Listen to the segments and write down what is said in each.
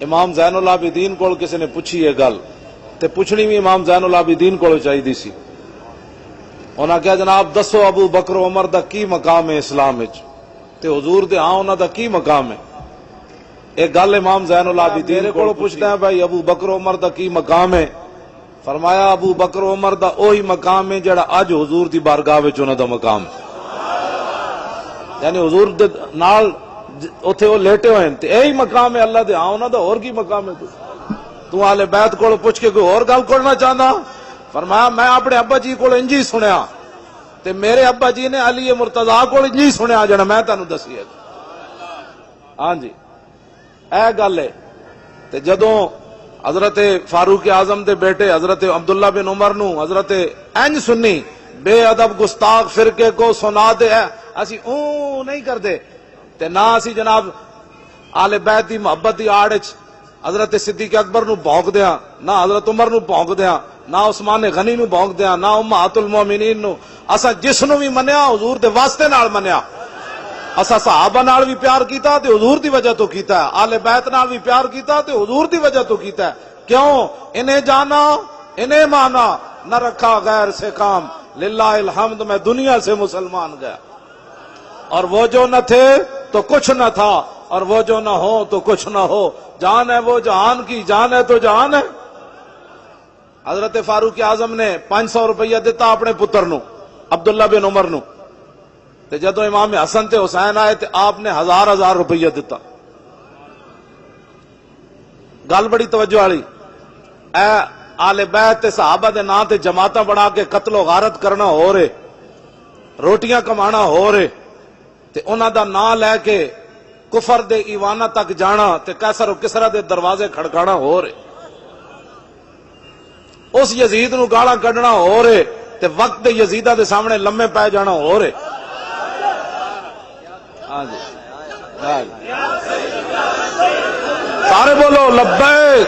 امام زین العابدین کو کسی نے پوچھی یہ گل تے پوچھنی بھی امام زین العابدین کو چاہیے سی. انہاں کہا جناب دسو ابو بکر عمر دا کی مقام ہے اسلام وچ تے حضور دے ہاں انہاں دا کی مقام ہے. ایک گل امام زین العابدین کو پوچھدا ہے بھائی ابو بکر عمر دا کی مقام ہے. فرمایا ابو بکر عمر دا اوہی مقام ہے جڑا اج حضور دی بارگاہ وچ انہاں دا مقام ہے. یعنی حضور دے نال اوتھے وہ لیٹے ہوئے تے یہی مقام ہے اللہ دے ہاں انہاں دا اور کی مقام ہے. تو اہل بیت کو پوچھ کے کوئی اور گل کرنا چاہتا. فرمایا میں اپنے ابا جی کو انجی سنیا تے میرے ابا جی نے علی مرتضیٰ کو انجی سنیا جڑا میں تانوں دسی ہے. ہاں جی اے گل ہے. تے جدوں حضرت فاروق اعظم دے بیٹے حضرت عبداللہ بن عمر نو حضرت انج سنی بے ادب گستاخ فرقے کو سنا دے اسی اوں نہیں کردے تے نہ اسی جناب آل بیت دی محبت دی آڑ وچ حضرت صدیق اکبر نو بھونک دیاں نہ حضرت عمر نو بھونک دیاں نہ عثمان غنی نو بھونک دیاں نہ امہات المومنین نو. اسا جس نو بھی منیا حضور دے واسطے نال منیا. اسا صحابہ نال بھی پیار کیتا تے حضور دی وجہ تو کیتا ہے. آل بیت نال بھی پیار کیتا تے حضور دی وجہ تو کیتا ہے. کیوں؟ انہیں جانا انہیں مانا نہ رکھا غیر سے کام. للہ الحمد میں دنیا سے مسلمان گیا اور وہ جو نہ تھے تو کچھ نہ تھا اور وہ جو نہ ہو تو کچھ نہ ہو. جان ہے وہ جہان کی جان ہے تو جہان ہے. حضرت فاروق اعظم نے 500 روپیہ دیتا اپنے پتر نو عبداللہ بن عمر نو تے جدو امام حسن تے حسین آئے تے آپ نے 1000 روپیہ دیتا. گل بڑی توجہ والی. اے آل بیت تے صحابہ دے نام تے جماعتاں بنا کے قتل و غارت کرنا ہو رہے روٹیاں کمانا ہو رہے تے انہاں دا نام لے کے کفر دے ایوانا تک جانا تے قیصر و کسرا دے دروازے کھڑکانا ہو رہے. اس یزید نو گالاں کڈنا ہو رہے تے وقت دے یزیدہ دے سامنے لمے پے جانا ہو رہے. ہاں جی سارے بولو لبیک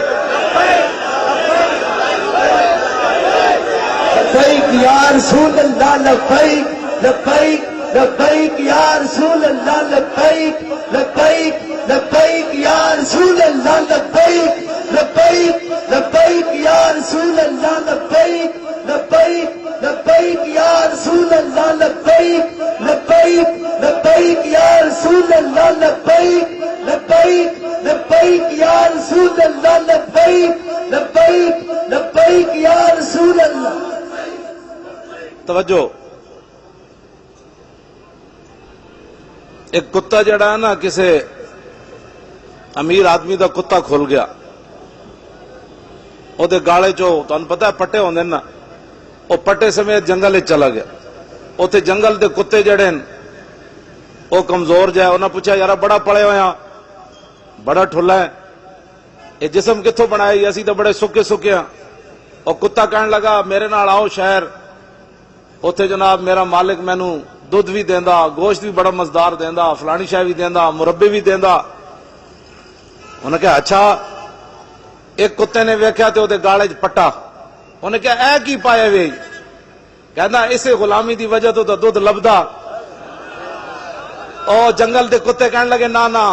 لبیک یا رسول اللہ لبیک لبیک لبیک یا رسول اللہ لبیک لبیک لبیک یا رسول اللہ لبیک لبیک لبیک یا رسول اللہ لبیک لبیک لبیک یا رسول اللہ لبیک لبیک لبیک یا رسول اللہ لبیک لبیک لبیک یا رسول اللہ لبیک لبیک لبیک یا رسول اللہ. توجہ. ایک کتا جڑا ہے نا کسے امیر آدمی دا کتا کھل گیا او دے گالے چو تانوں پتہ ہے پٹے ہوندے نا او پٹے سمیت جنگل چلا گیا. اوتھے جنگل دے کتے جڑے او کمزور جائے انہاں پوچھا یار بڑا پڑے ہویا بڑا ٹھلا ہے یہ جسم کتھوں بنائی اسی تو بڑے سکے سکے ہاں. او کتا کہن لگا میرے نال آؤ شہر اوتھے جناب میرا مالک مینوں دودھ بھی دیندا گوشت بھی بڑا مزدار دیندا فلانی شے بھی دیندا مربے بھی دیندا. انہاں کہا اچھا. ایک کتے نے ویکھیا تے اودے گالے وچ پٹا. انہیں کہا اے کی پایا وے کہندا اسے غلامی دی وجہ تو دودھ لبدا. او جنگل دے کتے کہن لگے نا نا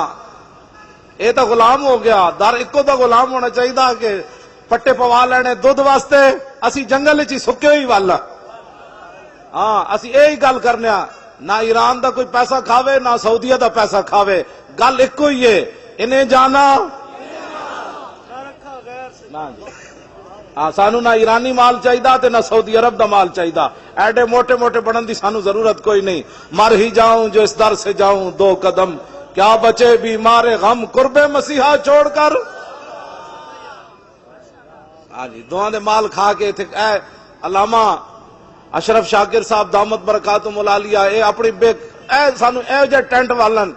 اے تو غلام ہو گیا در اکو دا غلام ہونا چاہیے کہ پٹے پوا لینے دودھ واسطے اسی جنگل چ سکے ہوئی والا. ہاں اسی یہی گل کرنے نہ ایران دا کوئی پیسہ کھاوے نہ سعودیہ دا پیسہ کھاوے گل ایک ہی ہے انہیں جانا ہاں سانو نہ ایرانی مال چاہیے نہ سعودی عرب دا مال چاہیے. ایڈے موٹے موٹے بنن دی سانو ضرورت کوئی نہیں. مر ہی جاؤں جو اس در سے جاؤں 2 قدم کیا بچے بیمار غم قرب مسیحا چھوڑ کر. ہاں جی دعا دے مال کھا کے اے علامہ اشرف شاکر صاحب دامت برکاتہم العالیہ اے اپنی بے اے سانو اے جے ٹینٹ والن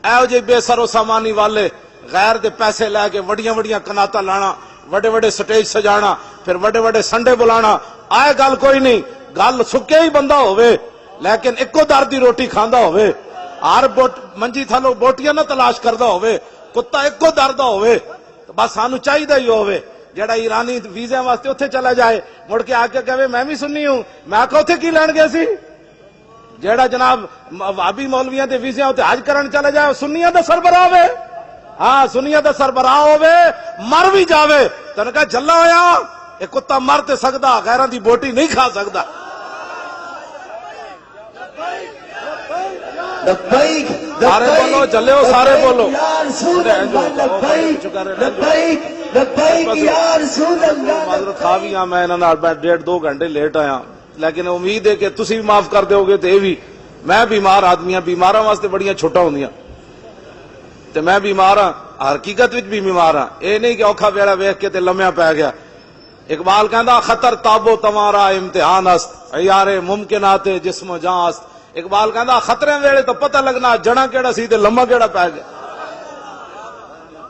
اے جے بے سر و سامانی والے غیر دے پیسے لے کے وڈیاں وڈیاں کناتا لانا وڈے وڈے سٹیج سجانا پھر وڈے وڈے سنڈے بلانا. آئے گل کوئی نہیں گل سکے ہی بندہ ہوئے لیکن اکو در دی روٹی کھاندا ہوئے ہر منجی تھلو بوٹیاں نہ تلاش کردا ہوئے کتا اکو در دا ہوئے بس سانو چاہیے ہی ہوئے. جڑا ایرانی ویزے واسطے اتنے چلا جائے مڑ کے آ کے کہے میں بھی سنی ہوں میں آخا اتنے کی لین گئے سی. جڑا جناب وابی مولویاں دے ویزے اتنے حج کرن چلا جائے سنیاں دا سربراہ ہے ہاں سنیت سربراہ ہوے مر بھی جاوے تو کہا جلا ہویا یہ کتا مر تے سکدا غیراں دی بوٹی نہیں کھا سکدا. لبیک سارے بولو جلے ہو سارے بولو. یا رسول اللہ لبیک لبیک لبیک یا رسول اللہ. معذرت خواہ بھی ہاں میں انہاں نال 1.5-2 گھنٹے لیٹ آیا لیکن امید ہے کہ تسی بھی معاف کر دیو گے تے بھی. میں بیمار آدمی ہاں بیماراں واسطے بڑیاں چھوٹا ہوندیاں تے میں بیمار ہاں حقیقت وچ بھی بیمار ہاں. اے نہیں کہ اوکھا ویلا ویکھ کے تے لمیا پی گیا. اقبال کہندا خطر تابو تمہارا امتحان است عیار ممکنات جسم و جان است. اقبال کہندا خطرے ویلے تو پتہ لگنا جڑا کیڑا سی تے لمبا کیڑا پی گیا.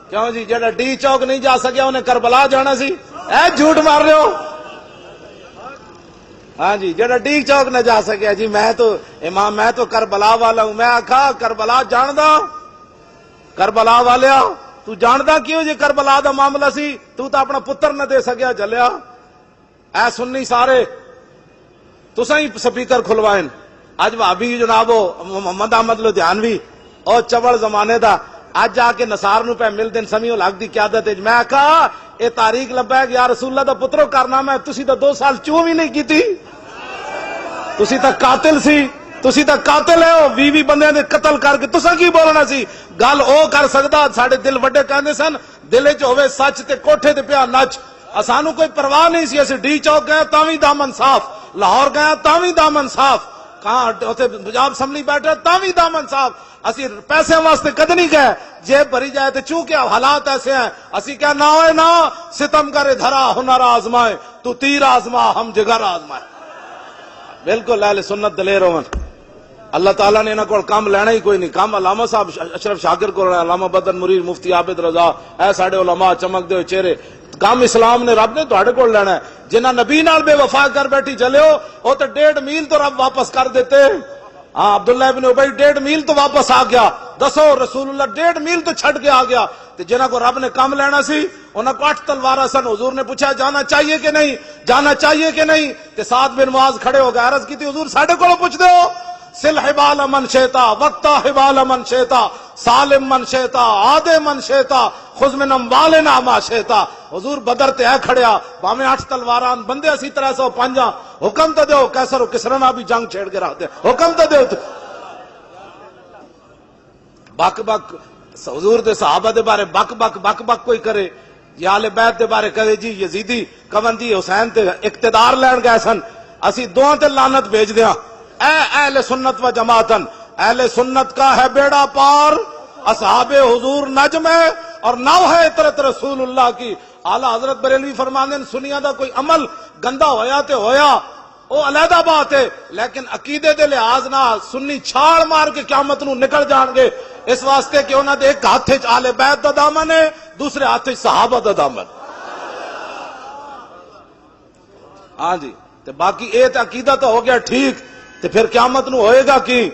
کیوں جی جڑا ڈی چوک نہیں جا سکیا انہیں کربلا جانا سی. اے جھوٹ مار رہے ہو. ہاں جی جڑا ڈی چوک نہ جا سکیا جی میں تو امام میں تو کربلا والا ہوں. میں آکھا کربلا جاندا کربلا والیا تو جاندا کیوں جی کربلا دا معاملہ سی تو اپنا پتر نہ دے سکیا جلیا. اے سنی سارے تساں ہی سپیکر کھلوائیں. اج بھابی جناب محمد احمد لدھیانوی اور چوڑ زمانے دا اج جا کے نصار نو پہ مل دن سمیع الحق دی قیادت وچ. میں آکھا اے تاریخ لبا کہ یا رسول اللہ دا پترو کارنامہ ہے تسی تا 2 سال چوں بھی نہیں کیتی. تسی تا قاتل سی تسی تا قاتل ہو 20 بندیاں دے قتل کر کے تساں کی بولنا سی. گل او کر سکدا ساڈے دل وڈے کہندے سن دل وچ ہوے سچ تے کوٹھے تے پیا نچ. اسانو کوئی پرواہ نہیں سی. اسی ڈی چوک گئے تاں وی دامن صاف لاہور گئے تاں وی دامن صاف کہاں اتنے پنجاب اسمبلی بیٹھے تاں وی دامن صاف. اسی پیسے واسطے کد نہیں گئے جیب بھری جائے تو چونکہ حالات ایسے ہیں اسی کیا نہ ہوئے نہ ستم کرے دھرا ہنر آزمائے تو تیر آزما ہم جگر آزمائے. بالکل اہل سنت دلیر ہون. اللہ تعالیٰ نے انہاں کو کام لینا ہی کوئی نہیں. کام علامہ صاحب اشرف شاکر کو لینا علامہ بدر مرید مفتی عابد رضا اے ساڈے علماء چمکدے ہوئے چہرے. کام اسلام نے رب نے تہاڈے کول لینا ہے. جنہ نبی نال بے وفا کر بیٹھی چلے ہو وہ تو 1.5 میل تو رب واپس کر دیتے. ہاں عبداللہ ابن ابی 1.5 میل تو واپس آ گیا. دسو رسول اللہ 1.5 میل تو چھڑ کے آ گیا. تو جنہ کو رب نے کام لینا سی انہاں کو 8 تلوار سن. حضور نے پوچھا جانا چاہیے کہ نہیں جانا چاہیے کہ نہیں. تے سعد بن معاذ کھڑے ہو گئے عرض کی تھی حضور ساڈے کولوں پوچھ دے ہو. سل حبال من شیتا وقتا حبال من شیتا سالم من شیتا عادے من شیتا خذ من اموالنا ما شیتا. حضور بدر تے ہے کھڑیا باویں 8 تلواراں بندے اسی 305 حکم تے دیو کیسر و کسرا نہ بھی جنگ چھیڑ کے رکھ دے حکم تے دیو. بک بک حضور دے صحابہ دے بارے بک بک بک بک کوئی کرے یا اہل بیت دے بارے کہے جی یزیدی کمندی حسین تے اقتدار لین گئے سن اسی دوہاں تے لعنت بھیج دیاں. اے اہل سنت و جماعتن اہل سنت کا ہے بیڑا پار اصحاب حضور نجم ہے اور نو ہے اطرت رسول اللہ کی. اعلیٰ حضرت بریلوی فرماندے سنیا دا کوئی عمل گندا ہویا تے ہویا وہ علیحدہ بات ہے لیکن عقیدے دے لحاظ نہ سنی چھاڑ مار کے قیامت نو نکل جان گے اس واسطے کہ انہاں دے ایک ہاتھ وچ اہل بیت دا دامن ہے دوسرے ہاتھ وچ صحابہ دا دامن. ہاں جی تے باقی اے تے عقیدہ تو ہو گیا ٹھیک تے پھر قیامت نو ہوئے گا کی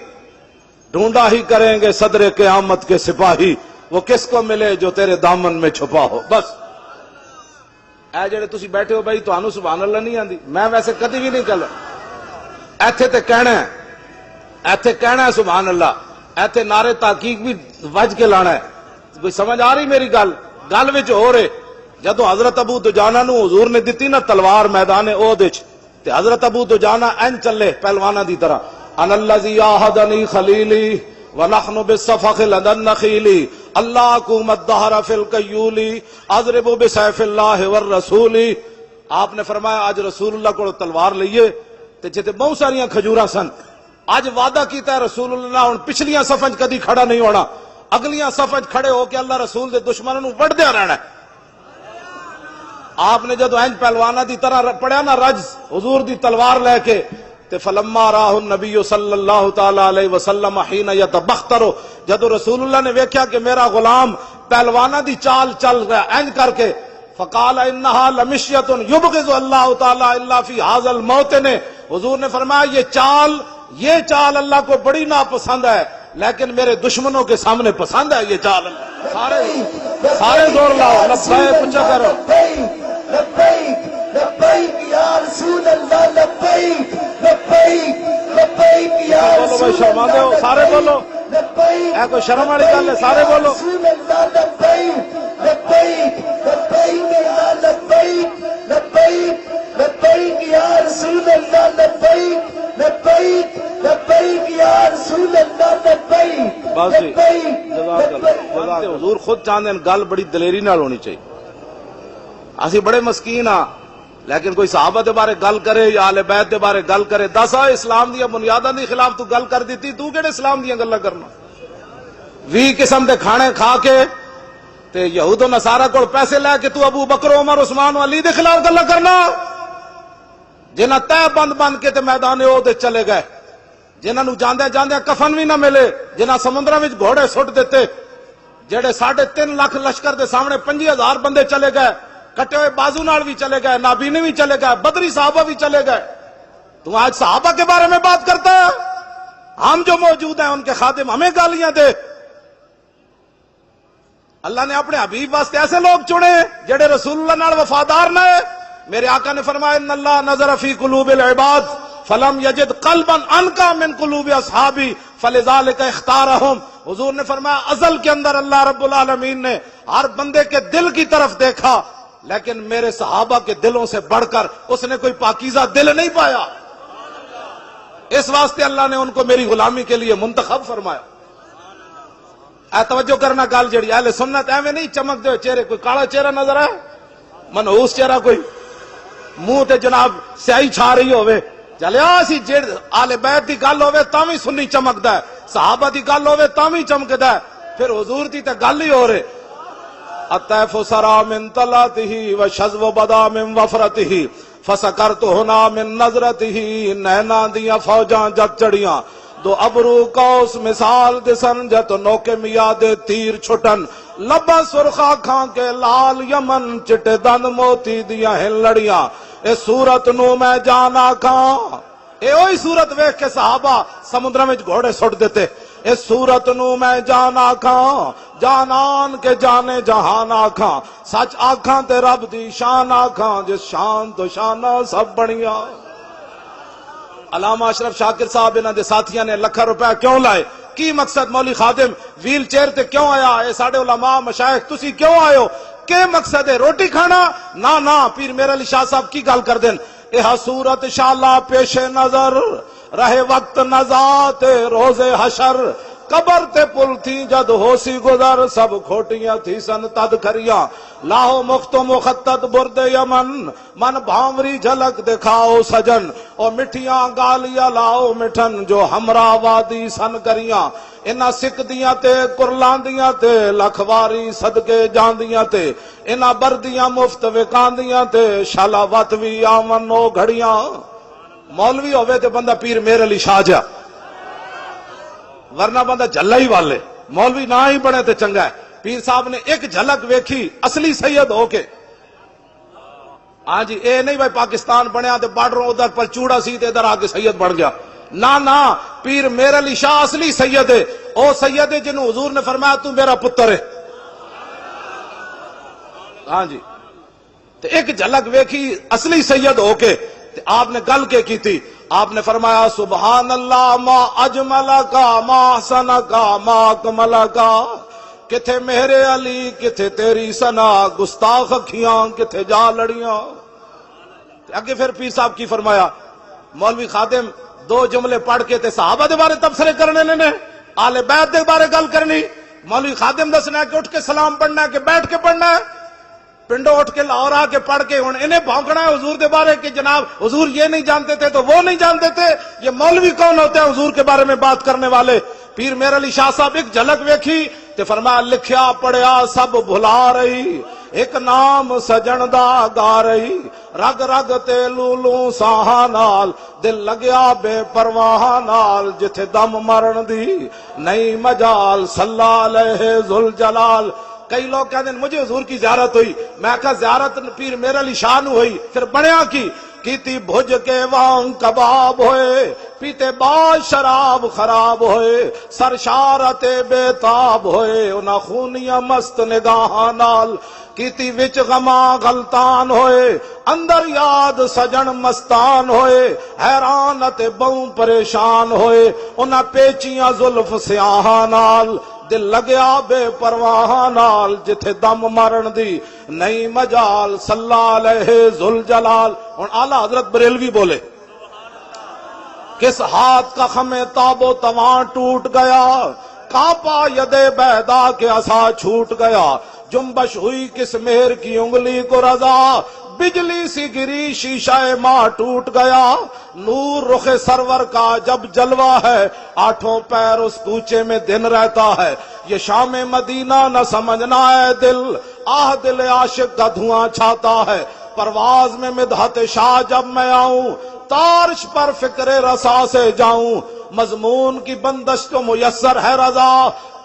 ڈھونڈا ہی کریں گے صدر قیامت کے سپاہی وہ کس کو ملے جو تیرے دامن میں چھپا ہو. بس اے جڑے تسی بیٹھے ہو بھائی تانوں سبحان اللہ نہیں آندی میں ویسے کدی بھی نہیں کہلا ایتھے تے کہنا ہے ایتھے کہنا ہے سبحان اللہ ایتھے نعرے تحقیق بھی وج کے لانا ہے. کوئی سمجھ آ رہی میری گل گل وچ ہو رہے جدو حضرت ابو دجانہ نو حضور نے دتی نا تلوار میدان احد وچ تے حضرت ابو دجانہ این چلے پہلوانا دی طرح ان الذی عاہدنی خلیلی ونحن بالصفق لدى النخیل اللہ قومت دہر فی القیولی اضرب بسیف اللہ والرسول. آپ نے فرمایا آج رسول اللہ کو تلوار لئیے تے جتے بہت ساریاں کھجوراں سن آج وعدہ کیتا ہے رسول اللہ ہن پچھلیاں صفاں کدی کھڑا نہیں ہونا اگلیاں صفاں کھڑے ہو کے اللہ رسول دے دشمنوں نو وڈدیا رہنا ہے. آپ نے جدو اینج پہلوانا دی طرح پڑھیا نا رجز حضور دی تلوار لے کے تے فلما راہ النبی صلی اللہ تعالی علیہ وسلم حین یتبختر جدو رسول اللہ نے ویکھیا کہ میرا غلام پہلوانا دی چال چل رہا اینج کر کے فقال انہا لمشیت یبغض اللہ تعالی الا فی ھذا الموطن. حضور نے فرمایا یہ چال اللہ کو بڑی ناپسند ہے لیکن میرے دشمنوں کے سامنے پسند ہے یہ چال. سارے زور لاؤ لبیک پوچھا کرو لبیک لبیک یا رسول اللہ لبیک لبیک لبیک یا بولو بھائی شرما دے ہو سارے بولو لبیک اے کوئی شرم والی گل ہے سارے بولو رسول اللہ لبیک خود چاہتے ہیں گل بڑی دلیری نال ہونی چاہیے. اسی بڑے مسکین ہاں لیکن کوئی صحابہ دے بارے گل کرے یا اہل بیت دے بارے گل کرے دس اسلام دیا بنیاداں دے خلاف تو گل کر دیتی تو کہڑے اسلام دیا گلاں کرنا. 20 قسم دے کھانے کھا کے تے یہود و نصارہ کو پیسے لے کے تو ابو بکر عمر عثمان و علی دے خلاف گلاں کرنا. جنہاں تہ بند بند کے تے میدان احد چلے گئے, جنہاں نو جاندے جاندے کفن بھی نہ ملے, جنہاں سمندراں وچ گھوڑے سٹ دیتے, جڑے 3.5 لاکھ لشکر دے سامنے 5000 بندے چلے گئے, کٹے ہوئے بازو نال بھی چلے گئے, نابینے بھی چلے گئے, بدری صحابہ بھی چلے گئے. تو آج صحابہ کے بارے میں بات کرتا ہے. ہم جو موجود ہیں ان کے خادم ہمیں گالیاں دے. اللہ نے اپنے حبیب واسطے ایسے لوگ چنے جڑے رسول اللہ نال وفادار نہ. میرے آقا نے فرمایا ان اللہ نظر فی قلوب العباد فلم یجد قلبا انقا من قلوب اصحابی فلذلک اختارہم. حضور نے فرمایا ازل کے اندر اللہ رب العالمین نے ہر بندے کے دل کی طرف دیکھا لیکن میرے صحابہ کے دلوں سے بڑھ کر اس نے کوئی پاکیزہ دل نہیں پایا. اس واسطے اللہ نے ان کو میری غلامی کے لیے منتخب فرمایا. اے توجہ کرنا گل جڑی اہل سنت ایویں نہیں چمک دے چہرے, کوئی کالا چہرہ نظر آئے منحوس چہرہ, کوئی منہ تے جناب سیاہی چھا رہی ہوئے چلے سی جڑ آل بیت دی گل ہوئے تاویں سنی چمکدا ہے, صحابہ دی گل ہوئے تاویں چمکدا ہے, پھر حضور دی تے گل ہی ہو رہے. الطیف سرا من طلعته وشذو بدا من وفرته فسکرت ہنا من نظرته. نینا دیاں فوجاں جد چڑیاں دو ابرو کوس مثال دسن جت نوکے میاں دے تیر چھٹن. لبا سرخا کھان کے لال یمن چٹے دند موتی دیاں ہن لڑیاں. اے صورت نو میں جانا کھاں. اے اوہی صورت ویکھ کے صحابہ سمندر میں گھوڑے سٹ دیتے. اے صورت نو میں جانا کھاں جانان کے جانے جہان آکھاں. سچ آکھاں تے رب دی شان آکھاں جس شان تو شانہ سب بڑیاں. علامہ اشرف شاکر صاحب انہاں دے ساتھیاں نے لکھاں روپے کیوں لائے؟ کی مقصد؟ مولوی خادم ویل چیئر تے کیوں آیا؟ اے ساڈے علماء مشائخ تسی کیوں آئے ہو؟ کے مقصد ہے روٹی کھانا؟ نہ پیر میرا علی شاہ صاحب کی گل کر دین. یہ صورت شالا پیش نظر رہے وقت نزات روز حشر. قبر تے پل تھی جد ہو سی گزر سب کھوٹیاں تھی سن تد کھریاں. لاہو مخت و مخطط برد یمن من بھاوری جھلک دکھاؤ سجن. اور مٹھیاں گالیاں لاؤ مٹھن جو ہمراہ وادی سن کریاں. انہاں سکھ دیاں تے کرلان دیاں تے لکھواری صدقے جاندیاں تے انہاں بردیاں مفت وکاندیاں تے شالا وت وی آمن نو گھڑیاں. مولوی ہوئے تے بندہ پیر میر علی شاہ جا, ورنہ بندہ جھلا ہی والے. مولوی نہ ہی بنے تے چنگا ہے. پیر صاحب نے ایک جھلک ویکھی اصلی سید ہو کے. ہاں جی اے نہیں بھائی پاکستان بنیا تے بارڈروں ادھر پر چوڑا سی تے ادھر آ کے سید بن گیا. نہ پیر میر علی شاہ اصلی سید ہے. او سید ہے جنہوں حضور نے فرمایا تو میرا پتر ہے. ہاں جی تے ایک جھلک ویکھی اصلی سید ہو کے تے آپ نے گل کے کی تھی. آپ نے فرمایا سبحان اللہ ما اجمل کا ما حسن کا ما اکمل کا. کتھے میرے علی کتھے تیری سنا گستاخ اکھیاں کتھے جا لڑیاں. اگے پھر پیر صاحب کی فرمایا مولوی خادم 2 جملے پڑھ کے تے صحابہ دے بارے تبصرے کرنے نے, آل بیت دے بارے گل کرنی. مولوی خادم دسنا ہے کہ اٹھ کے سلام پڑھنا ہے کہ بیٹھ کے پڑھنا ہے. پنڈو اٹھ کے لاہور آ کے پڑھ کے ہوں انہیں بھونکنا ہے حضور دے بارے کہ جناب حضور یہ نہیں جانتے تھے تو وہ نہیں جانتے تھے. یہ مولوی کون ہوتے ہیں حضور کے بارے میں بات کرنے والے؟ پیر میر علی شاہ صاحب ایک جھلک ویکھی تے فرمایا لکھیا پڑھیا سب بھلا رہی ایک نام سجن دا گا رہی. رگ رگ تے لولوں ساہاں نال دل لگیا بے پرواہ نال جتھے دم مرن دی نہیں مجال صلی علیہ ذوالجلال. کئی لوگ کہتے ہیں مجھے حضور کی زیارت ہوئی. میں کہا زیارت پیر میر علی شاہ نو ہوئی پھر بنیا کیتی بھج کے وانگ کباب ہوئے پیتے بعد شراب خراب ہوئے سرشارت بے تاب ہوئے انہاں خونیاں مست نگاہاں نال کیتی وچ غما غلطان ہوئے اندر یاد سجن مستان ہوئے حیران تے بہوں پریشان ہوئے انہاں پیچیاں زلف سیاہاں نال دل لگیا بے پرواہ نال جتھے دم مرن دی نہیں مجال صلی علیہ ذوالجلال. اور اعلیٰ حضرت بریلوی بولے کس ہاتھ کا خمِ تاب و تواں ٹوٹ گیا کانپا یدے بیدا کے عصا چھوٹ گیا، جنبش ہوئی کس مہر کی انگلی کو رضا، بجلی سی گری شیشہ ماں ٹوٹ گیا، نور رخ سرور کا جب جلوہ ہے، آٹھوں پیر اس کوچے میں دن رہتا ہے، یہ شام مدینہ نہ سمجھنا ہے دل، آہ دل عاشق کا دھواں چھاتا ہے، پرواز میں مدحت شاہ جب میں آؤں، تارش پر فکر رسا سے جاؤں، مضمون کی بندش تو میسر ہے رضا،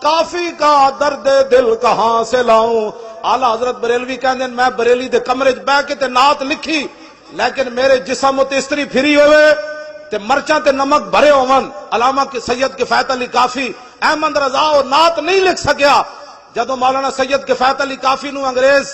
کافی کا درد دل کہاں سے لاؤں۔ آلہ حضرت بریلوی کہندے میں بریلی دے کمرے چ بہ کے تے نعت لکھی، لیکن میرے جسم تے استری پھری ہوئے تے مرچاں تے نمک بھرے ہون، علامہ کے سید کفایت علی کافی احمد رضا اور نعت نہیں لکھ سکیا۔ جدو مولانا سید کفایت علی کافی نو انگریز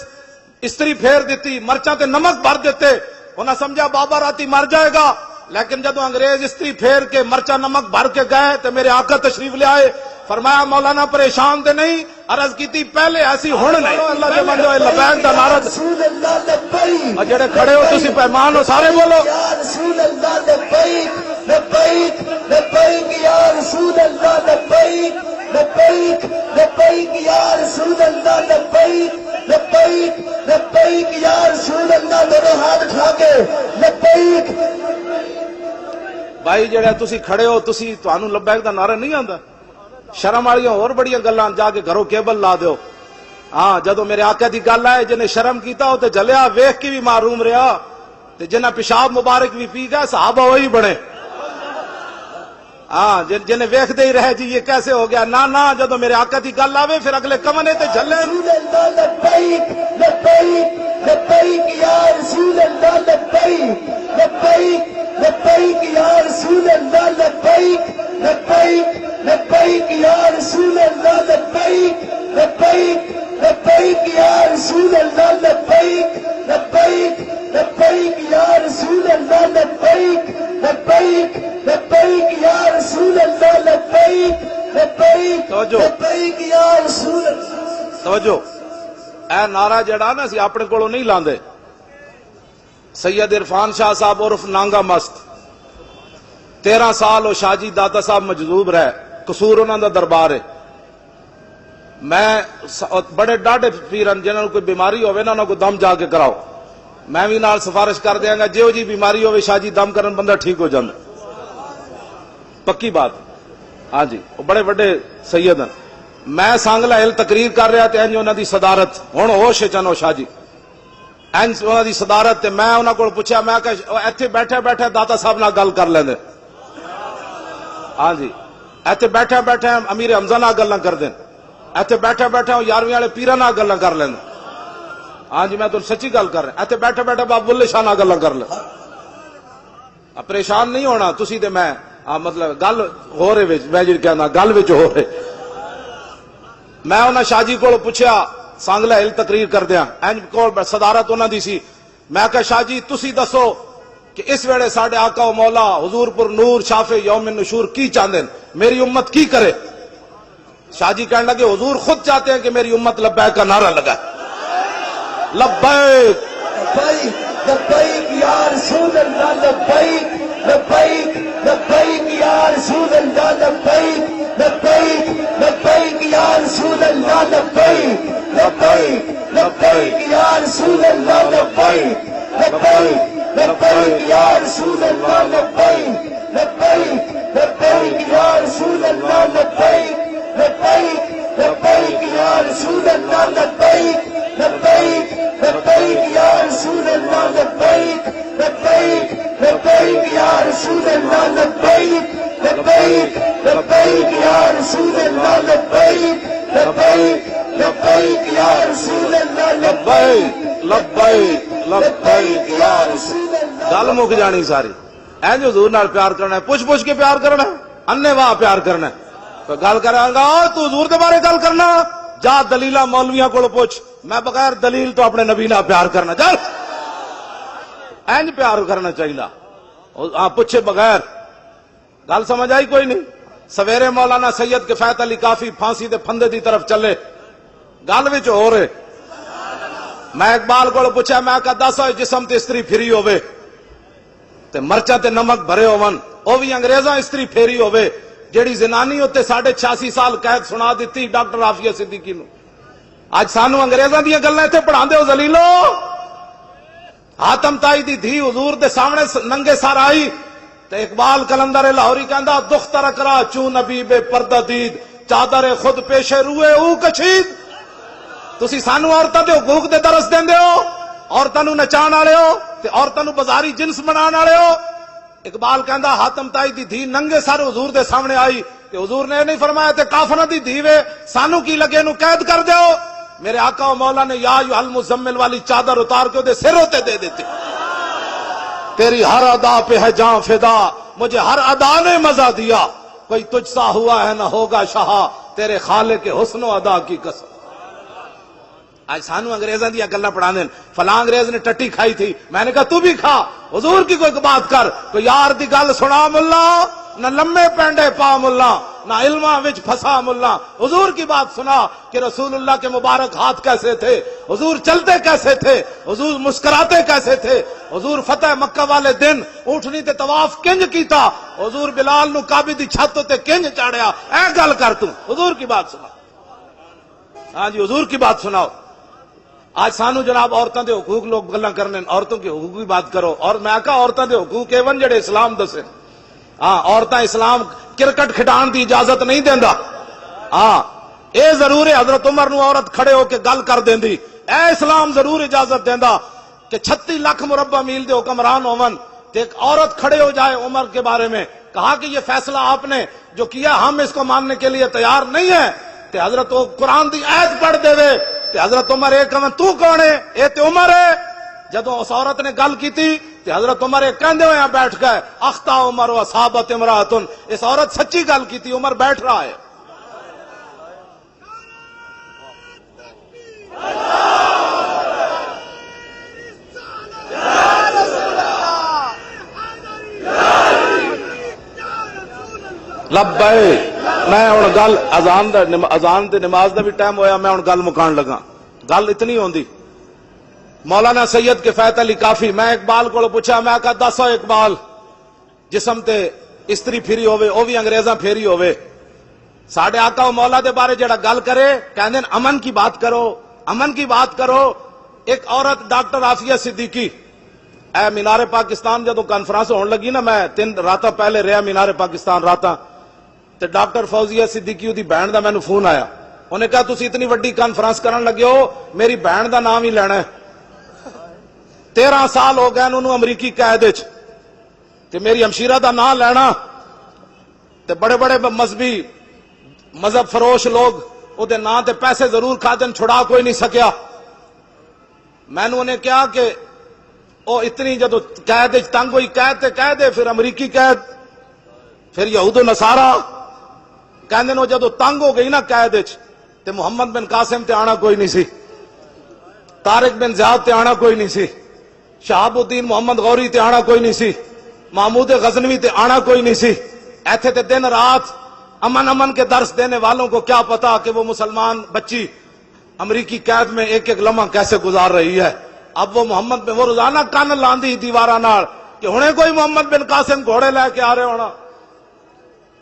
استری پھیر دیتی، مرچاں تے نمک بھر دیتے، انہاں سمجھا بابا راتی مر جائے گا، لیکن جدو انگریز استری پھیر کے مرچا نمک بھر کے گئے تو میرے آقا تشریف لے آئے، فرمایا مولانا پریشان تے نہیں، عرض کیتی پہلے ایسی ہن نہیں، اللہ دے بندو لبیک دا نعرہ، رسول اللہ لبیک، اور جڑے کھڑے ہو تسی پیمان ہو سارے بولو یا رسول اللہ لبیک لبیک لبیک یا رسول اللہ لبیک لبیک لبیک یا رسول اللہ لبیک لبیک لبیک یا رسول اللہ، میرے ہاتھ اٹھا کے لبیک۔ بھائی جڑے تسی کھڑے ہو تسی تانوں لبیک دا نعرہ نہیں آندا؟ شرم والیاں اور بڑیاں گلاں جا کے گھروں کیبل لا دیو۔ ہاں جدو میرے آقا دی گل آئے جنہیں شرم کیتا ہو تے جلیا ویکھ کے بھی معروم رہا، تے جنہیں پیشاب مبارک بھی پی گئے صحابہ وہی بنے۔ ہاں جنہیں ویکھ دے ہی رہے جی یہ کیسے ہو گیا، نہ جدو میرے آقا دی گل آوے پھر اگلے کمنے تے جلے۔ رسول اللہ لبیک لبیک لبیک یا رسول اللہ لبیک لبیک لبیک یا رسول اللہ لبیک لبیک لبیک یا رسول اللہ لبیک لبیک لبیک یا رسول اللہ لبیک لبیک لبیک یا رسول اللہ لبیک لبیک لبیک یا رسول اللہ لبیک لبیک توجہ لبیک یا رسول اللہ۔ توجہ، اے نعرہ جڑا نا سی اپنے کولوں نہیں لاندے۔ سید عرفان شاہ صاحب عرف نانگا مست 13 سال وہ شاہ جی داتا صاحب مجذوب رہے، قصور انہوں دا دربار ہے۔ میں بڑے ڈاڈے پیرن جنہوں کوئی بیماری ہوئے نا انہوں کو دم جا کے کراؤ، میں بھی نال سفارش کر دیاں گا جیو جی بیماری ہوئے شاہ جی دم کرن بندہ ٹھیک ہو جاندے، پکی بات۔ ہاں جی وہ بڑے بڑے سید ہیں۔ میں سانگلہ ہل تقریر کر رہا تے انج انہاں دی صدارت ہن ہوش چنو شاہ جی انج انہاں دی صدارت تے میں انہاں کول پوچھا میں کہ ایتھے بیٹھے بیٹھے داتا صاحب نال گل کر لیندے۔ ہاں جی ایتھے بیٹھے بیٹھے امیر حمزہ نال گلاں کردے، ایتھے بیٹھے بیٹھے 11ویں والے پیراں نال گلاں کر لیندے۔ ہاں جی میں تانوں سچی گل کر رہا، ایتھے بیٹھے بیٹھے بابا بلے شاہ نال گلاں کر لیں۔ پریشان نہیں ہونا تسی تے میں، مطلب گل ہو رہے وچ میں جی کہنا گل وچ ہو رہے۔ میں انہاں شاہ جی کول پوچھیا سانگلہ ہل تقریر کردیاں انج کول صدارت انہاں دی سی، میں کہا شاہ جی تسی دسو کہ اس ویلے ساڈے آقا و مولا حضور پر نور شافع یوم النشور کی چاہندے، میری امت کی کرے؟ شاہ جی کہنے لگے حضور خود چاہتے ہیں کہ میری امت لبیک کا نعرہ لگائے، لبیک لبیک لبیک یا رسول اللہ لبیک لبیک لبیک یا رسول اللہ لبیک لبیک لبیک یا رسول اللہ لبیک لبیک لبیک یا رسول اللہ لبیک لبیک لبیک یا رسول اللہ لبیک لبیک لبیک یا رسول اللہ لبیک لبیک لبیک یا رسول اللہ لبیک لبیک لبیک یا رسول اللہ لبیک لبیک لبیک یا رسول اللہ لبیک لبیک لبیک یا رسول اللہ لبیک لبیک لبیک یا رسول اللہ لبیک لبیک لبیک یا رسول اللہ۔ گل مک جانی ساری، اینج حضور نال پیار کرنا ہے، پوچھ کے پیار کرنا ہے، انے واہ پیار کرنا ہے۔ تو گل کرا گا تو حضور دے بارے گل کرنا، جا دلیلاں مولویاں کولوں پوچھ، میں بغیر دلیل تو اپنے نبی نال پیار کرنا، چل اینج پیار کرنا چاہیے، پوچھے بغیر۔ گل سمجھ آئی کوئی نہیں؟ سویرے مولانا سید کفایت علی کافی پھانسی دے پھندے دی طرف چلے، گل وچ ہو رہے۔ میں اقبال کو پوچھا، میں کہا دس ہوئے جسم تے استری پھری ہوئے تے مرچا تے نمک بھرے ہون، او بھی انگریزاں استری پھیری ہوئے جیڑی زنانی ہوتے 86.5 سال قید سنا دیتی ڈاکٹر عافیہ صدیقی نو. اج سانو انگریزاں دیاں گلاں تے پڑھاندے ہو ذلیلو. حاتم تائی دی دھی حضور دے سامنے ننگے سر آئی تے اقبال کلندر لاہوری کہندا دختر کرا چوں نبی بے پردہ دید چادر خود پیشے روئے او کشید. تسی سانو عورتاں دے حقوق دے درس دیندے ہو, عورتاں نو نچان والے ہو تے عورتاں نو بازاری جنس بنان والے ہو. اقبال کہندا حاتم تائی دی دھی ننگے سر حضور دے سامنے آئی تے حضور نے نہیں فرمایا تے کافراں دی دھی وے سانو کی لگے نو قید کر دیو. میرے آقا و مولا نے یا ایھا المزمل والی چادر اتار کے دے سر ہوتے دے دیتی. تیری ہر ادا پہ ہے جاں فدا مجھے ہر ادا نے مزہ دیا کوئی تجھ سا ہوا ہے نہ ہوگا شہا تیرے خالق کے حسن و ادا کی قسم. آج سانو انگریزاں دیا گلاں پڑھا دین فلاں انگریز نے ٹٹی کھائی تھی میں نے کہا تو بھی کھا حضور کی کوئی بات کر. کوئی یار دی گل سنا ملا نہ لمے پینڈے پا ملا نہ علماں وچ پھسا ملا. حضور کی بات سنا کہ رسول اللہ کے مبارک ہاتھ کیسے تھے, حضور چلتے کیسے تھے, حضور مسکراتے کیسے تھے, حضور فتح مکہ والے دن اونٹنی تے طواف کنج کیتا, حضور بلال نو کعبے دی چھت تے کنج چاڑیا. اے گل کر تو حضور کی بات سنا. ہاں جی حضور کی بات سناؤ. آج سانو جناب عورتوں دے حقوق لوگ گلاں کرنے عورتوں کے حقوق کی بات کرو. اور میں کہا عورتوں دے حقوق ایون جڑے اسلام دسے. ہاں عورتاں اسلام کرکٹ کھڈان دی اجازت نہیں دیندا. ہاں اے ضرور ہے حضرت عمر نو عورت کھڑے ہو کے گل کر دیندی. اے اسلام ضرور اجازت دیندا کہ 36 لاکھ مربع میل دے حکمران ہون تے ایک عورت کھڑے ہو جائے عمر کے بارے میں. کہا کہ یہ فیصلہ آپ نے جو کیا ہم اس کو ماننے کے لیے تیار نہیں ہیں. تے حضرت قرآن دی آیت پڑھ دے وے تے حضرت عمر ایک کہن تو کون ہے, اے تے عمر ہے. جدوں اس عورت نے گل کیتی تے حضرت عمر ایک کہندے ہوئے بیٹھ گئے اخطا عمر و اصابت امراتن. اس عورت سچی گل کیتی, عمر بیٹھ رہا ہے. لبے میں ہن گل اذان تے نماز دا بھی ٹائم ہویا, میں ہن گل مکان لگا. گل اتنی ہوندی مولانا سید کفایت علی کافی میں اقبال کو پوچھا میں کہا دسو اقبال جسم تے استری پھری ہوئے او بھی انگریزاں پھیری ہوئے ساڈے آقا و مولا دے بارے جڑا گل کرے کہندے امن کی بات کرو امن کی بات کرو. ایک عورت ڈاکٹر عافیہ صدیقی اے مینار پاکستان جدو کانفرنس ہون لگی نا میں 3 راتاں پہلے رہا مینار پاکستان راتاں تے ڈاکٹر فوزیہ صدیقی دی بہن دا مینوں فون آیا. انہیں کہا تسی اتنی وڈی کانفرنس کرن لگے ہو میری بہن دا نام ہی لینا ہے. 13 سال ہو گئے انہوں امریکی قید وچ تے میری ہمشیرہ دا نام لینا تے بڑے بڑے مذہبی مذہب فروش لوگ او دے نام تے پیسے ضرور کھادن چھڑا کوئی نہیں سکیا. میں نے انہیں کہا کہ او اتنی جدو قید وچ تنگ ہوئی قید تے قید ہے پھر امریکی قید پھر یہود و نصارا کہندے نو جدو تنگ ہو گئی نا قید وچ تے محمد بن قاسم تے آنا کوئی نہیں سی, طارق بن زیاد تے آنا کوئی نہیں سی, شہاب الدین محمد غوری تے آنا کوئی نہیں سی, محمود غزنوی تے آنا کوئی نہیں سی. ایتھے تے دن رات امن امن کے درس دینے والوں کو کیا پتا کہ وہ مسلمان بچی امریکی قید میں ایک ایک لمحہ کیسے گزار رہی ہے. اب وہ محمد وہ روزانہ کان لاندی دیوارہ نال کہ ہونے کوئی محمد بن قاسم گھوڑے لے کے آ رہے ہونا,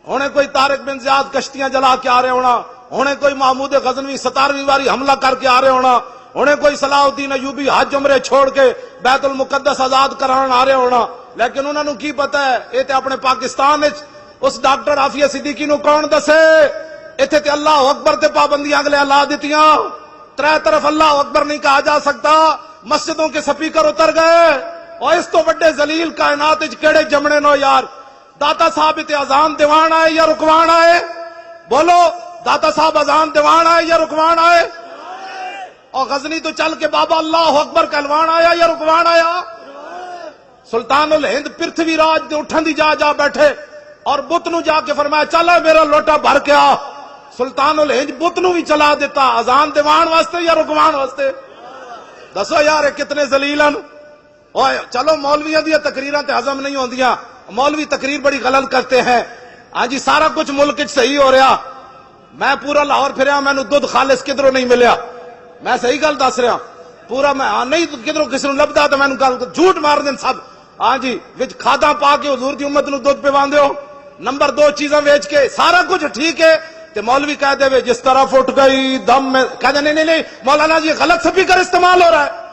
ہونے کوئی طارق بن زیاد کشتیاں جلا کے آ رہے ہونا, ہونے کوئی محمود غزنوی 17ویں باری حملہ کر کے آ رہے ہونا, ہونے کوئی صلاح الدین ایوبی حج عمرے چھوڑ کے بیت المقدس آزاد کران آ رہے ہونا. لیکن انہوں نے کی پتا ہے یہ تے اپنے پاکستان اس ڈاکٹر عافیہ صدیقی نو کون دسے. اتنے تے اللہ اکبر تے پابندیاں اگلے لا دیتیاں, 3 طرف اللہ اکبر نہیں کہا جا سکتا, مسجدوں کے سپیکر اتر گئے. اور اس تو بڑے ذلیل کائنات کیڑے جمنے نو یار. داتا صاحب تے اذان دیوان آئے یا رکوان آئے, بولو داتا صاحب اذان دیوان آئے یا رکوان آئے. اور غزنی تو چل کے بابا اللہ اکبر کہلوان آیا یا رکوان آیا. سلطان الہند پرتھوی راج دے اٹھن دی جا بیٹھے اور بت نو جا کے فرمایا چلا میرا لوٹا بھر کے آ. سلطان الہند بت نو بھی چلا دیتا اذان دیوان واسطے یا رکوان واسطے. دسو یار کتنے ذلیلن. چلو مولویاں دی تقریراں تے ہضم نہیں ہوندیاں, مولوی تقریر بڑی غلط کرتے ہیں. ہاں جی سارا کچھ ملک صحیح ہو رہا, میں پورا لاہور پھریا مینوں دودھ خالص کدھروں نہیں ملیا, میں صحیح گل دس رہا پورا, میں نہیں کدھروں کسی نو لبدا تو مینوں گل جھوٹ مار دین سب. ہاں جی وچ کھادا پا کے حضور دی امت نو دودھ پیواندے ہو, نمبر 2 چیزاں ویچ کے سارا کچھ ٹھیک ہے تے مولوی کہہ دے جس طرف اٹھ گئی دم میں کہہ دے نہیں مولانا جی غلط سپیکر استعمال ہو رہا ہے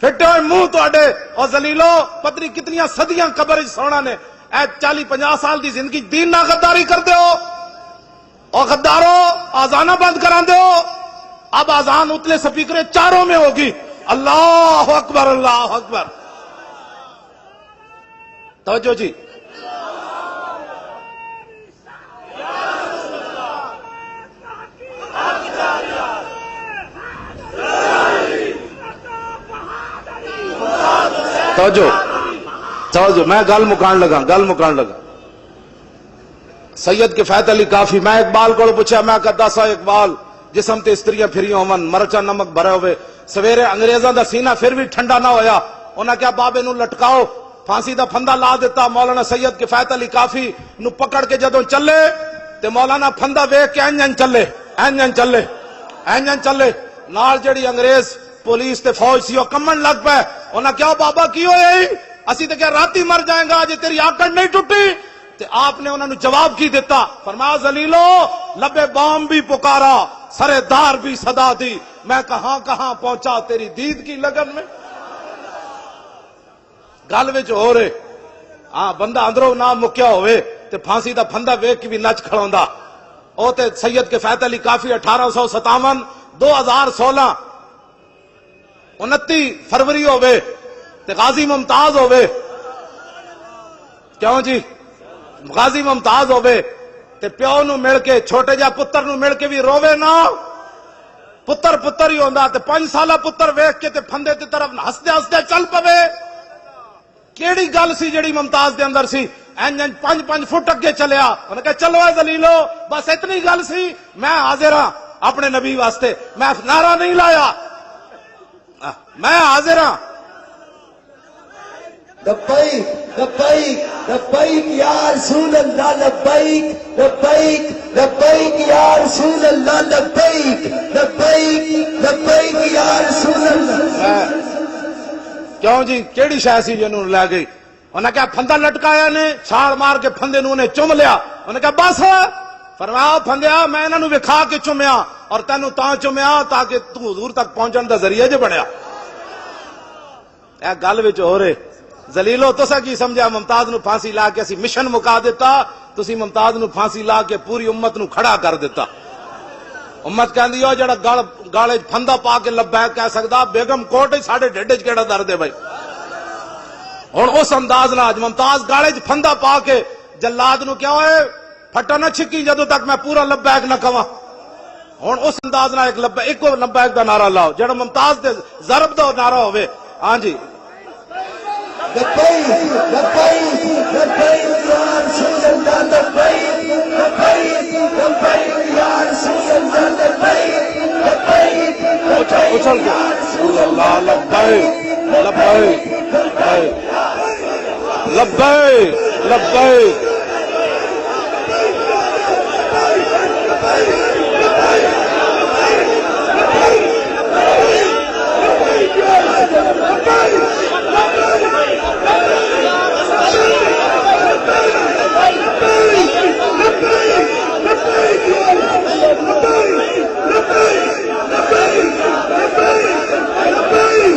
پھٹے ہوئے منہ توڑے اور ذلیلو پتنی کتنیاں صدیاں قبر سونا نے اے 40-50 سال دی زندگی دین نہ غداری کر دے ہو اور غدارو آزانہ بند کرا دے ہو اب آزان اتلے سپیکریں چاروں میں ہوگی اللہ اکبر اللہ اکبر توجہ جی توجہ میں گل مکان لگا سید کے فیت علی کافی میں اقبال کو پوچھا میں کہ دسا اقبال جسم تے استریاں پھری ہومن مرچا نمک بھرے ہوئے سویرے انگریزاں دا سینہ پھر بھی ٹھنڈا نہ ہویا انہاں کیا بابے نو لٹکاؤ پھانسی دا پھندا لا دیتا مولانا سید کے فیت علی کافی نو پکڑ کے جدوں چلے تے مولانا پھندا ویکھ کے اینجن چلے نال جڑی انگریز پولیس تے فوج سی او کمن لگ پے انہاں کیا بابا کی ہوئے اسی تے کیا راتی مر جائیں گا جے تیری آکڑ نہیں ٹوٹی تے آپ نے انہوں نے جواب کی دیتا فرمایا ذلیلو لبے بام بھی پکارا سرے دار بھی صدا دی میں کہاں کہاں پہنچا تیری دید کی لگن میں گل وچ ہو رہے ہاں بندہ اندروں نہ مکیا ہوئے تے پھانسی دا پھندا ویکھ کے بھی نچ کھڑوندا او تے سید کے فیت علی کافی 1857 2016 29 فروری ہوئے تے غازی ممتاز ہوئے کیوں جی غازی ممتاز ہوئے تے پیو نو مل کے چھوٹے جا پتر نو مل کے بھی روے نا پتر ہی ہوندا تے 5 سالہ پتر ویکھ کے تے پھندے تے طرف ہسدے چل پوے کیڑی گل سی جڑی ممتاز دے اندر سی انجن 5 فٹ اگے چلیا انہاں کہا چلو اے ذلیلو بس اتنی گل سی میں حاضر ہاں اپنے نبی واسطے میں نعرہ نہیں لایا میں حاضر ہاں لبیک لبیک لبیک یا رسول اللہ لبیک لبیک لبیک یا رسول اللہ لبیک لبیک لبیک یا رسول اللہ کیوں جی کیڑی شے سی جنوں لے گئی انہاں کہا پھندا لٹکایا نے چھاڑ مار کے پھندے نوں نے چم لیا انہاں کہا بس فرمایا پھندیا میں انہاں نوں وکھا کے چمیا اور تینوں تاں چمیا تاکہ تو حضور تک پہنچن دا ذریعہ جو بنیا اے گل وچ ہو رہے ذلیلو تسا کی سمجھا ممتاز نو پھانسی لا کے اسی مشن مکا دیتا تسی ممتاز نو پھانسی لا کے پوری امت نو کھڑا کر دیتا امت کہندی ہو جڑا گالے پھندا پا کے لبیک کہہ سکدا بیگم کوٹ ساڈے ڈھڈ وچ کیڑا درد ہے بھائی ہن اس انداز نال ممتاز گالے پھندا پا کے جلاد نو کیا ہوئے پھٹا نہ چھکی جدوں تک میں پورا لبیک نہ کواں ہن اس انداز نال ایک لبیک دا نعرہ لاؤ جڑا ممتاز دے ضرب دا نعرہ ہوے ہاں جی لبیک لبیک لبیک یا رسول اللہ لبیک لبیک لبیک یا رسول اللہ لبیک لبیک اچھل کے رسول اللہ لبیک لبیک لبیک لبیک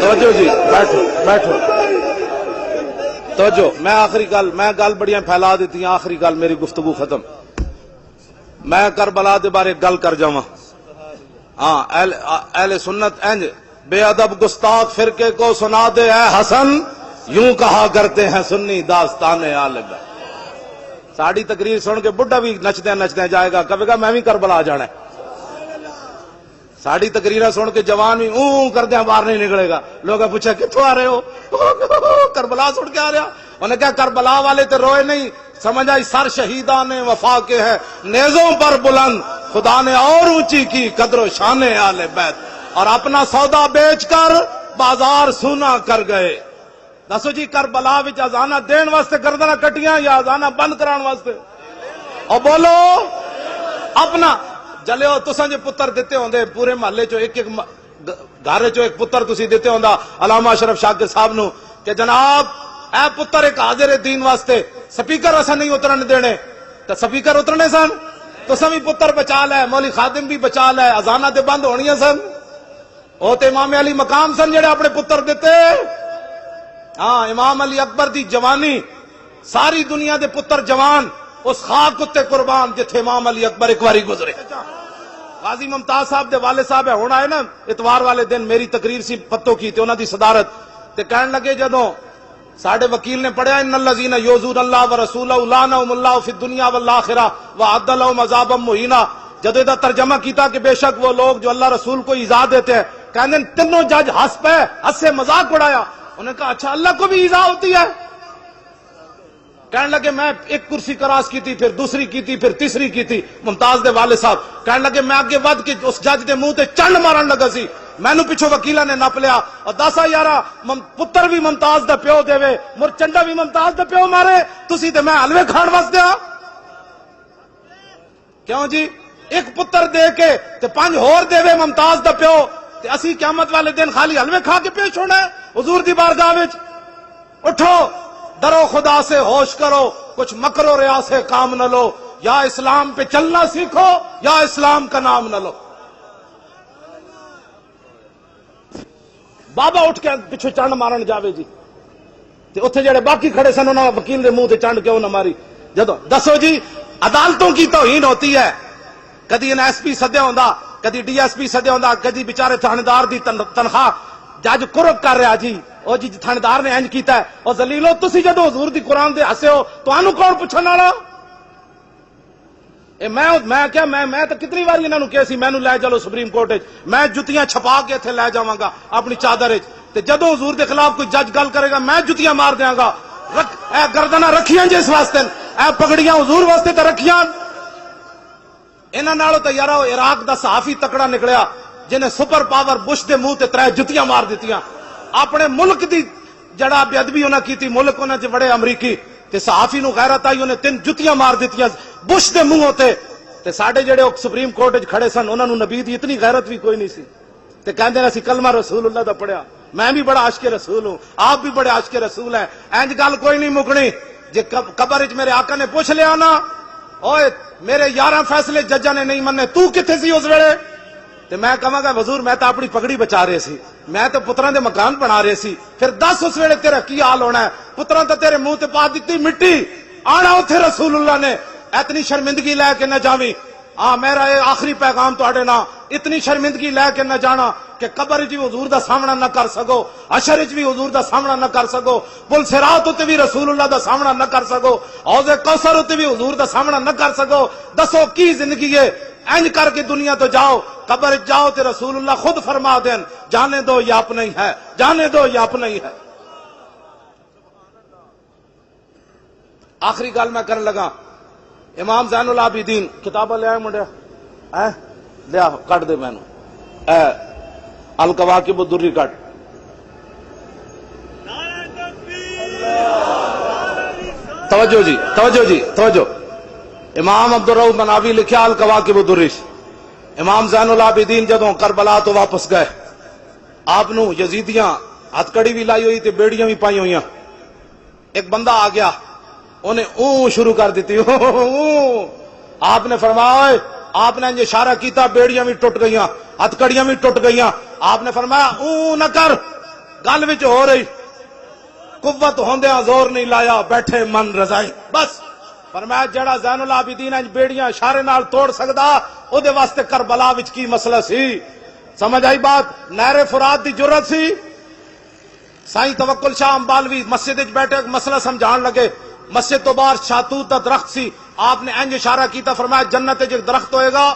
توجہ جی بیٹھو توجہ میں آخری گل بڑیاں پھیلا دیتی ہیں آخری گل میری گفتگو ختم میں کربلا دے بارے گل کر جاواں ہاں اہل سنت انج بے ادب گستاخ فرقے کو سنا دے اے حسن یوں کہا کرتے ہیں سنی داستان آل بیت ساڑی تقریر سن کے بڈھا بھی نچدے جائے گا کہے گا میں بھی کربلا جانا ہے ساڑی تقریریں سن کے جوان بھی اون کردے باہر نہیں نکلے گا لوگ پوچھا کتوں آ رہے ہو کربلا سن کے آ رہا انہیں کہا کربلا والے تو روئے نہیں سمجھ آئی سر شہیدان وفا کے ہے نیزوں پر بلند خدا نے اور اونچی کی قدر و شان آل بیت اور اپنا سودا بیچ کر بازار سونا کر گئے دسو جی کربلا وچ اذانہ دین واسطے گردناں کٹیاں یا اذانہ بند کران واسطے اور بولو اپنا جلے ہو تساں جے پتر دیتے ہوندے پورے محلے چو ایک گھر چو ایک پتر تسی دیتے ہوندا علامہ اشرف شاکر صاحب نو کہ جناب اے پتر ایک حاضر دین واسطے سپیکر اسا نہیں اترن دینے تو سپیکر اترنے سن تو سمی پتر بچا لے، مولی خادم بھی بچا لے، اذاناں تے بند ہونیاں سن، او تے امام علی مقام سن جڑے اپنے پتر دیتے۔ ہاں امام علی اکبر دی جوانی، ساری دنیا دے پتر جوان اس خاک اتے قربان جتھے امام علی اکبر ایک واری گزرے۔ غازی ممتاز صاحب دے والد صاحب ہے ہونا ہے نا، اتوار والے دن میری تقریر سی پتوں کی تے انہاں دی صدارت تے کہن لگے جدوں ساڈے وکیل نے پڑھیا ان الذین یؤذون اللہ ورسولہ لعنہم اللہ فی الدنیا والآخرہ وأعد لهم عذابا مہینا، جدوں دا ترجمہ کیتا کہ بے شک وہ لوگ جو اللہ رسول کو ایذا دیتے ہیں، کہنے تینوں جج ہنس پے، ہنس سے مذاق اڑایا۔ انہوں نے کہا اچھا اللہ کو بھی ایذا ہوتی ہے؟ کہنے لگے میں ایک کرسی کراس کی تھی، پھر دوسری کی تھی، پھر تیسری کی تھی۔ ممتاز دے والد صاحب کہنے لگے میں اگے ود کے اس جج دے منہ تے چنڈ مارن لگا سی، مینوں پیچھوں وکیلاں نے نپ لیا اور دسا یارا پتر بھی ممتاز دا پیو دے مر چنڈا بھی ممتاز دا پیو مارے، تسی تے میں حلوے کھان واسطے آ کیوں جی؟ ایک پتر دے کے تے 5 ہور دے ممتاز دا پیو تے اسی قیامت والے دن خالی حلوے کھا کے پیش ہونا ہے حضور دی بارگاہ وچ؟ اٹھو درو خدا سے ہوش کرو، کچھ مکر و ریا سے کام نہ لو، یا اسلام پہ چلنا سیکھو یا اسلام کا نام نہ لو۔ بابا اٹھ کے پچھو چنڈ مارن جاوے جی تے اتنے جڑے باقی کھڑے سن انہاں وکیل دے منہ تے چنڈ کیوں نہ ماری؟ جدو دسو جی عدالتوں کی توہین ہوتی ہے، کدی ان ایس پی سدیا ہوندا، کدی ڈی ایس پی سدیا ہوندا، کدی بیچارے تھاندار دی تنخواہ جج قرب کر رہا جی او جی تھاندار نے انج کیتا ہے، او ذلیلو تسی جدو حضور دی قرآن دے ہسے ہو تانوں کون پوچھن والا؟ میں کیا میں تو کتنی بار انہوں نے کہا سی مینوں لے چلو سپریم کورٹ وچ، میں جتیاں چھپا کے اتنے لے جاواں گا اپنی چادر وچ، تے جدوں حضور دے خلاف کوئی جج گل کرے گا میں جتیاں مار دیاں گا۔ اے گردناں رکھیاں جس واسطے، اے پگڑیاں حضور واسطے تے رکھیاں۔ انہاں نالوں تے یارا عراق دا صحافی تکڑا نکلیا جنہیں سپر پاور بش دے منہ تے 3 جتیاں مار دتیاں۔ اپنے ملک دی جڑا بے ادبی انہاں کیتی، ملک انہاں چ بڑے امریکی تے صحافی نو غیرت آئی، انہیں 3 جتیاں مار دتیاں بش دے منہ تے ساڈے جڑے سپریم کورٹ وچ کھڑے سن انہاں نو نبی دی اتنی غیرت بھی کوئی نہیں سی تے کہندے نے اسی کلمہ رسول اللہ دا پڑھیا، میں بھی بڑا عاشق رسول ہوں، آپ بھی بڑے عاشق رسول ہیں، انج گل کوئی نہیں مکنی۔ جے قبر وچ میرے آقا نے پوچھ لیا نا اوئے میرے 11 فیصلے ججاں نے نہیں مننے، تو کتھے سی اس ویلے؟ تے میں کہاں گا حضور میں تو اپنی پگڑی بچا رہے سی، میں تو پتراں دے مکان بنا رہے سی، پھر دس اس ویلے تیرا کی حال ہونا ہے؟ پتراں تو تیرے منہ تے پا دتی مٹی، آنا اوتھے رسول اللہ نے اتنی شرمندگی لے کے نہ جاویں۔ میرا یہ آخری پیغام تواڈے نال، اتنی شرمندگی لے کے نہ جانا کہ قبر وچ بھی حضور دا سامنا نہ کر سکو، حشر وچ بھی حضور دا سامنا نہ کر سکو، پل صراط تے بھی رسول اللہ دا سامنا نہ کر سکو، حوض کوثر تے بھی حضور دا سامنا نہ کر سکو۔ دسو کی زندگی ہے؟ انج کر کے دنیا تو جاؤ، قبر جاؤ تے رسول اللہ خود فرما دین جانے دو یہ اپنا ہی ہے، جانے دو یہ اپنا ہی ہے۔ آخری گل میں کرن لگا، امام زین العابدین کتاباں لے آئے منڈیا لیا کٹ دے مینوں الکواکب الدری کٹ۔ توجہ جی توجہ جی توجہ، امام عبدالرؤف مناوی لکھیا الکواکب الدری۔ امام زین العابدین جدوں کربلا تو واپس گئے، آپ نو یزیدیاں ہتھ کڑی بھی لائی ہوئی تے بیڑیاں بھی پائی ہوئی، ایک بندہ آ گیا انہیں اون شروع کر دیتی، آپ نے فرمایا آپ نے اشارہ کیتا بیڑیاں بھی ٹوٹ گئیاں، ہتھ کڑیاں بھی ٹوٹ گئیاں، آپ نے فرمایا اون نہ کر، گل وچ ہو رہی، قوت ہوندیاں زور نہیں لایا، بیٹھے من رضائی۔ بس فرمایا جڑا زین العابدین انج بیڑیاں اشارے نال توڑ سکدا او دے واسطے کربلا وچ کی مسئلہ سی؟ سمجھ آئی بات؟ نہر فرات دی جرت سی۔ سائیں توکل شاہ امبالوی مسجد وچ بیٹھے مسئلہ سمجھان لگے، مسجد تو باہر شاتوت دا درخت سی، آپ نے انج اشارہ کیتا، فرمایا جنت وچ ایک درخت ہوئے گا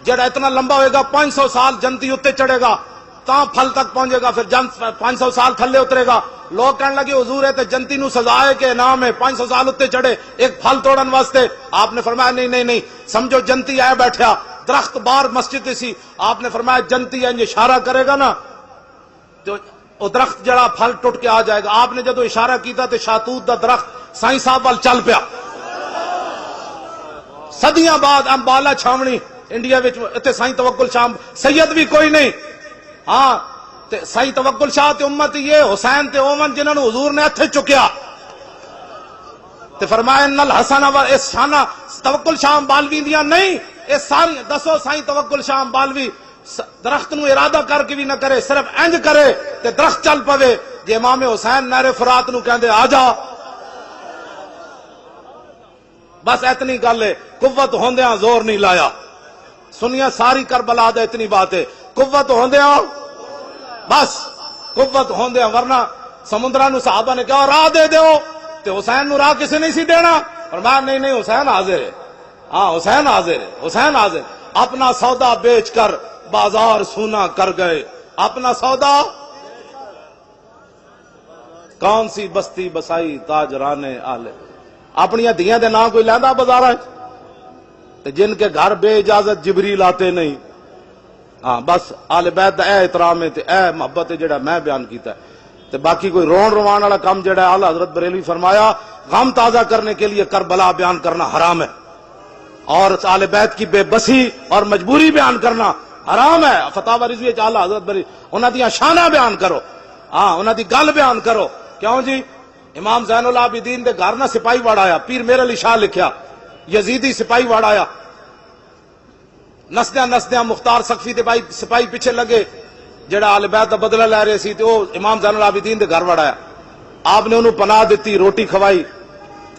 جڑا اتنا لمبا ہوئے گا 500 سال جنتی اتنے چڑھے گا تاں پھل تک پہنچے گا، پھر جنت 500 سال تھلے اترے گا۔ لوگ کہنے لگے حضور ہے تے جنتی نو سزا ہے کہ انعام ہے 500 سال اتنے چڑھے ایک پھل توڑن واسطے؟ آپ نے فرمایا نہیں نہیں نہیں، سمجھو جنتی آئے بیٹھیا، درخت باہر مسجد سی، آپ نے فرمایا جنتی انج اشارہ کرے گا نا تو وہ درخت جڑا پھل ٹوٹ کے آ جائے گا۔ آپ نے جدو اشارہ کیتا تے شاتوت دا درخت سائیں صاحب وال چل پیا۔ صدیاں بعد امبالا چھاونی انڈیا وچ تے سائیں توکل شاہ سید بھی کوئی نہیں، ہاں تے سائیں توکل شاہ تے امت یہ حسین تے اومن جنہاں نو حضور نے ہتھے چکیا، تے فرمایا ان الحسن و اس شانہ توکل شاہ بالوی دیاں نہیں، اس ساری دسو سائیں توکل شاہ بالوی درخت نو ارادہ کر کے بھی نہ کرے، صرف انج کرے تے درخت چل پوے۔ جے امام حسین نہر فرات نو کہندے آ جا، بس اتنی گل ہے، قوت ہوندیاں زور نہیں لایا۔ سنیا ساری کربلا دا اتنی بات ہے، قوت ہوندیاں بس قوت ہوندیاں، ورنہ سمندرہ نو صحابہ نے کہا راہ دے دیو تے حسین نو راہ کسی نہیں سی دینا، فرمایا نہیں نہیں حسین حاضر ہے، ہاں حسین حاضر ہے، حسین حاضر۔ اپنا سودا بیچ کر بازار سونا کر گئے، اپنا سودا کون سی بستی بسائی تاجران آلے، اپنی دھیاں دے نام کوئی لیندا بازار ہے، جن کے گھر بے اجازت جبریل آتے نہیں۔ ہاں بس آل بیت دا اے احترام ہے تے اے محبت ہے جڑا میں بیان کیتا ہے، تے باقی کوئی رون روان والا کام جڑا ہے اعلی حضرت بریلوی فرمایا غم تازہ کرنے کے لیے کربلا بیان کرنا حرام ہے، اور آل بیت کی بے بسی اور مجبوری بیان کرنا حرام ہے۔ فتاوی رضوی وچ اعلی حضرت بریلوی انہاں دیاں شاناں بیان کرو، ہاں انہاں دی گل بیان کرو۔ کیوں جی امام زین العابدین دے گھر نہ سپاہی وڑ آیا، پیر میرے علی شاہ لکھیا یزیدی سپاہی وڑ آیا، نسدیاں نسدیاں مختار سقفی دے بھائی سپاہی پیچھے لگے جڑا آل بیت دا بدلہ لے رہے سی تے او امام زین العابدین دے گھر وڑ آیا، آپ نے انہوں پناہ دیتی، روٹی کھوائی،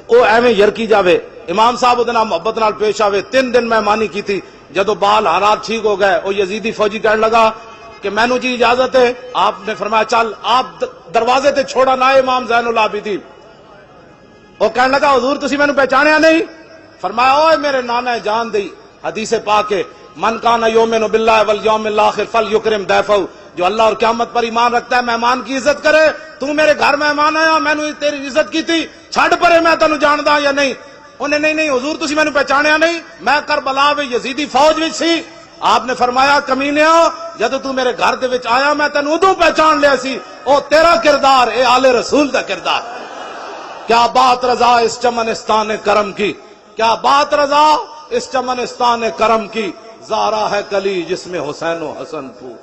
او ایویں یرکی جاوے، امام صاحب اودے نال محبت نال پیش آوے، 3 دن مہمانی کی تھی، جدو بال حالات ٹھیک ہو گئے او یزیدی فوجی کہنے لگا کہ مینوں جی اجازت ہے، آپ نے فرمایا چل، آپ دروازے تے چھوڑا نہ امام زین العابدین، وہ کہنے لگا حضور تسی مینوں پہچانیا نہیں؟ فرمایا اوے میرے نانا جان دی، حدیث پاک ہے من کان یؤمن باللہ والیوم الاخر فلیکرم ضیفہ، جو اللہ اور قیامت پر ایمان رکھتا ہے مہمان کی عزت کرے۔ تو میرے گھر مہمان آیا، میں نے تیری عزت کی تھی، چھڑ پرے میں تینوں جاندا یا نہیں؟ انہیں نہیں نہیں حضور تسی مینوں پہچانیا نہیں، میں کربلا وچ یزیدی فوج وچ سی۔ آپ نے فرمایا کمینیا جدو تو میرے گھر دے وچ آیا میں تینوں ادوں پہچان لیا سی، او تیرا کردار اے آل رسول دا کردار۔ کیا بات رضا اس چمنستان کرم کی، کیا بات رضا اس چمنستان کرم کی، زارا ہے کلی جس میں حسین و حسن پھول۔